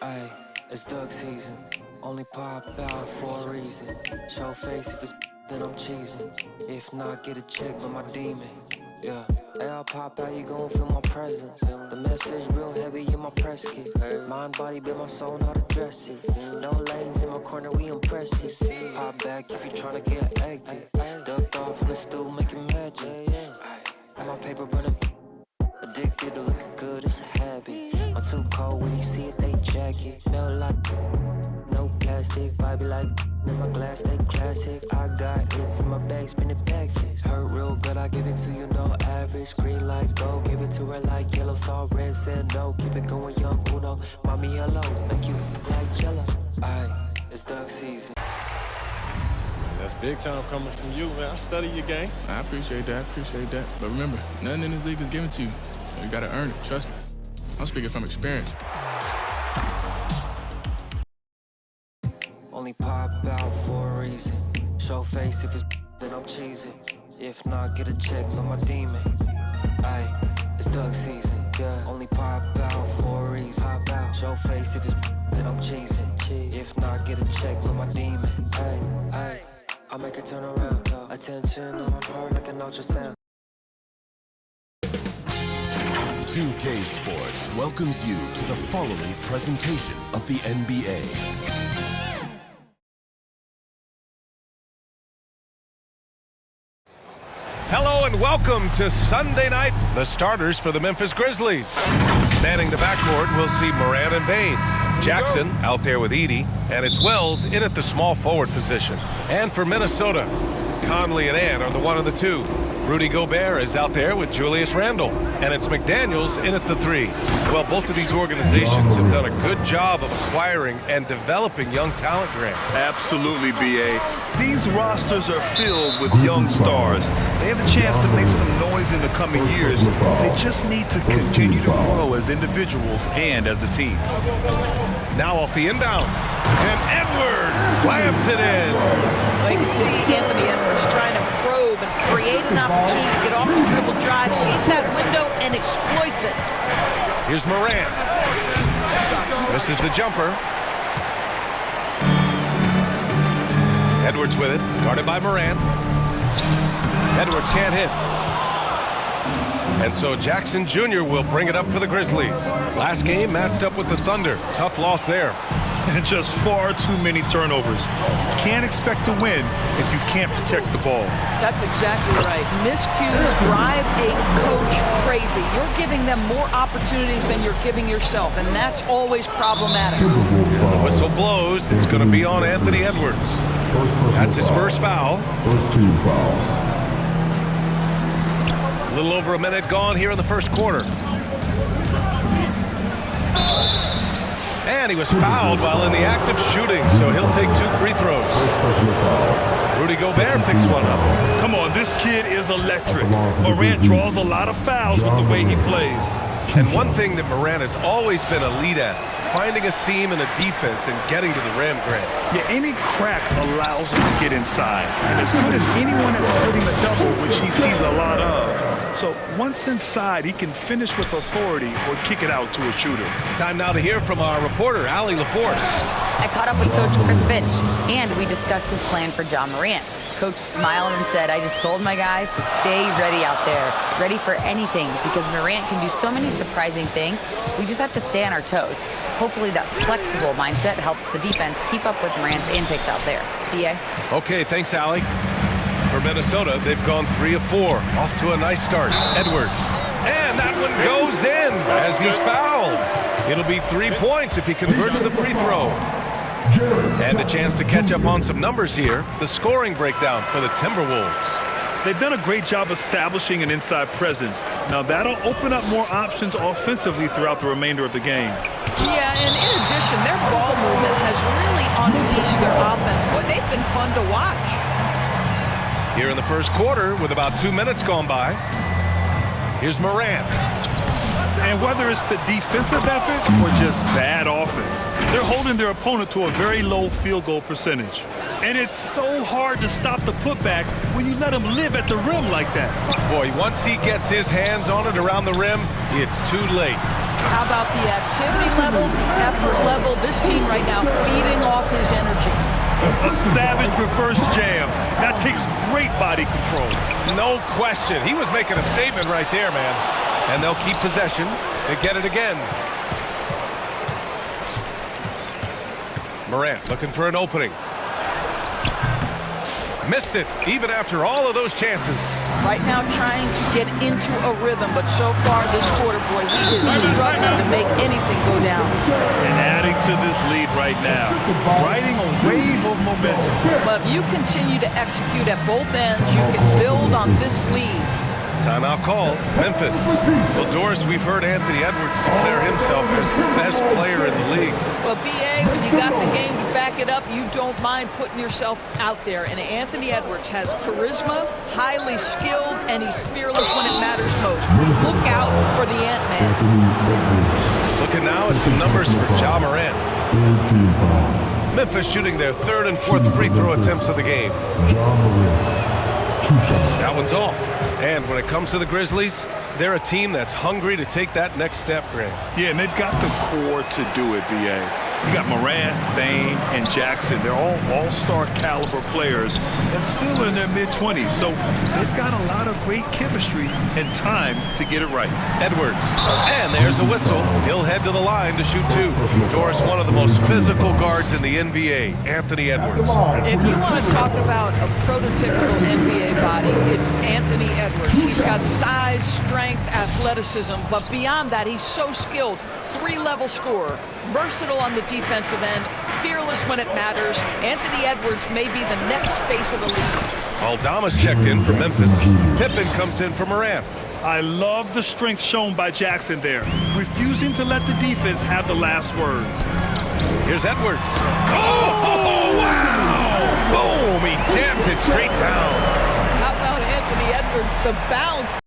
Ay, it's duck season. Only pop out for a reason. Show face if it's then I'm cheesing. If not, get a check by my demon. Yeah. Hey, I'll pop out, you gon' feel my presence. The message real heavy in my press kit. Mind, body, build my soul, how to dress it. No lanes in my corner, we impressive. Pop back if you tryna get active. Ducked off in the stool, making magic. My paper burning. Addicted to looking good, it's a habit. I'm too cold when you see it, they jacket. Melt like no plastic, vibey like in my glass, they classic. I got hits in my bag, spinning backflips. Hurt real good, I give it to you, no average. Green like gold, give it to her like yellow. Saw red, said no, keep it going young, Uno. Mommy, hello, make you like jello. Aye, it's duck season. That's big time coming from you, man. I study your game. I appreciate that. But remember, nothing in this league is given to you. You gotta earn it, trust me. I'm speaking from experience. Only pop out for a reason. Show face if it's then I'm cheesing. If not, get a check by my demon. Aye, it's duck season. Yeah, only pop out for a reason. Pop out. Show face if it's then I'm cheesing. If not, get a check by my demon. Aye. I make her turn around. Attention on her like an ultrasound. 2K Sports welcomes you to the following presentation of the NBA. Hello and welcome to Sunday night. The starters for the Memphis Grizzlies. Manning the backcourt, we'll see Morant and Bane. Jackson out there with Edey, and it's Wells in at the small forward position. And for Minnesota, Conley and Ant are the 1 and the 2. Rudy Gobert is out there with Julius Randle, and it's McDaniels in at the 3. Well, both of these organizations have done a good job of acquiring and developing young talent, Grant. Absolutely, B.A. These rosters are filled with young stars. They have a chance to make some noise in the coming years. They just need to continue to grow as individuals and as a team. Now off the inbound, and Edwards slams it in. Well, you can see Anthony Edwards trying to probe and create an opportunity to get off the dribble drive, sees that window and exploits it. Here's Morant. This is the jumper. Edwards with it, guarded by Morant. Edwards can't hit. And so Jackson Jr. will bring it up for the Grizzlies. Last game matched up with the Thunder. Tough loss there. And just far too many turnovers. Can't expect to win if you can't protect the ball. That's exactly right. Miscues drive a coach crazy. You're giving them more opportunities than you're giving yourself, and that's always problematic. The whistle blows. It's going to be on Anthony Edwards. That's his first foul. First team foul. A little over a minute gone here in the first quarter. And he was fouled while in the act of shooting, so he'll take 2 free throws. Rudy Gobert picks one up. Come on, this kid is electric. Morant draws a lot of fouls with the way he plays. And one thing that Morant has always been elite at, finding a seam in the defense and getting to the rim, Grant. Yeah, any crack allows him to get inside. And as good as anyone at splitting the double, which he sees a lot of. So once inside, he can finish with authority or kick it out to a shooter. Time now to hear from our reporter, Allie LaForce. I caught up with Coach Chris Finch, and we discussed his plan for John Morant. Coach smiled and said, I just told my guys to stay ready out there, ready for anything, because Morant can do so many surprising things. We just have to stay on our toes. Hopefully that flexible mindset helps the defense keep up with Morant's antics out there. B.A.? Okay, thanks, Allie. For Minnesota, they've gone 3 of 4. Off to a nice start. Edwards. And that one goes in as he's fouled. It'll be 3 points if he converts the free throw. And a chance to catch up on some numbers here. The scoring breakdown for the Timberwolves. They've done a great job establishing an inside presence. Now that'll open up more options offensively throughout the remainder of the game. Yeah, and in addition, their ball movement has really unleashed their offense. Boy, they've been fun to watch. Here in the first quarter, with about 2 minutes gone by, here's Morant. And whether it's the defensive effort or just bad offense, they're holding their opponent to a very low field goal percentage. And it's so hard to stop the putback when you let him live at the rim like that. Boy, once he gets his hands on it around the rim, it's too late. How about the activity level, the effort level? This team right now feeding off his energy. A savage reverse jam. That takes great body control. No question. He was making a statement right there, man. And they'll keep possession. They get it again. Morant looking for an opening. Missed it, even after all of those chances. Right now trying to get into a rhythm, but so far this quarter, boy, he is struggling to make anything go down. And adding to this lead right now. Riding a wave of momentum. But if you continue to execute at both ends, you can build on this lead. Timeout call, Memphis. Well, Doris, we've heard Anthony Edwards declare himself as the best player in the league. Well, BA, when you got the game to back it up, you don't mind putting yourself out there. And Anthony Edwards has charisma, highly skilled, and he's fearless when it matters most. Look out for the Ant-Man. Looking now at some numbers for Ja Morant. Memphis shooting their third and fourth free throw attempts of the game. That one's off. And when it comes to the Grizzlies, they're a team that's hungry to take that next step, Grant. Yeah, and they've got the core to do it, BA. You got Morant, Bane, and Jackson. They're all all-star caliber players and still in their mid-20s. So they've got a lot of great chemistry and time to get it right. Edwards. And there's a whistle. He'll head to the line to shoot two. Doris, one of the most physical guards in the NBA, Anthony Edwards. If you want to talk about a prototypical NBA body, it's Anthony Edwards. He's got size, strength, athleticism, but beyond that, he's so skilled. Three-level scorer, versatile on the defensive end, fearless when it matters. Anthony Edwards may be the next face of the league. Aldama's checked in for Memphis. Pippen comes in for Morant. I love the strength shown by Jackson there, refusing to let the defense have the last word. Here's Edwards. Oh, wow! Boom! He jammed it straight down. How about Anthony Edwards, the bounce?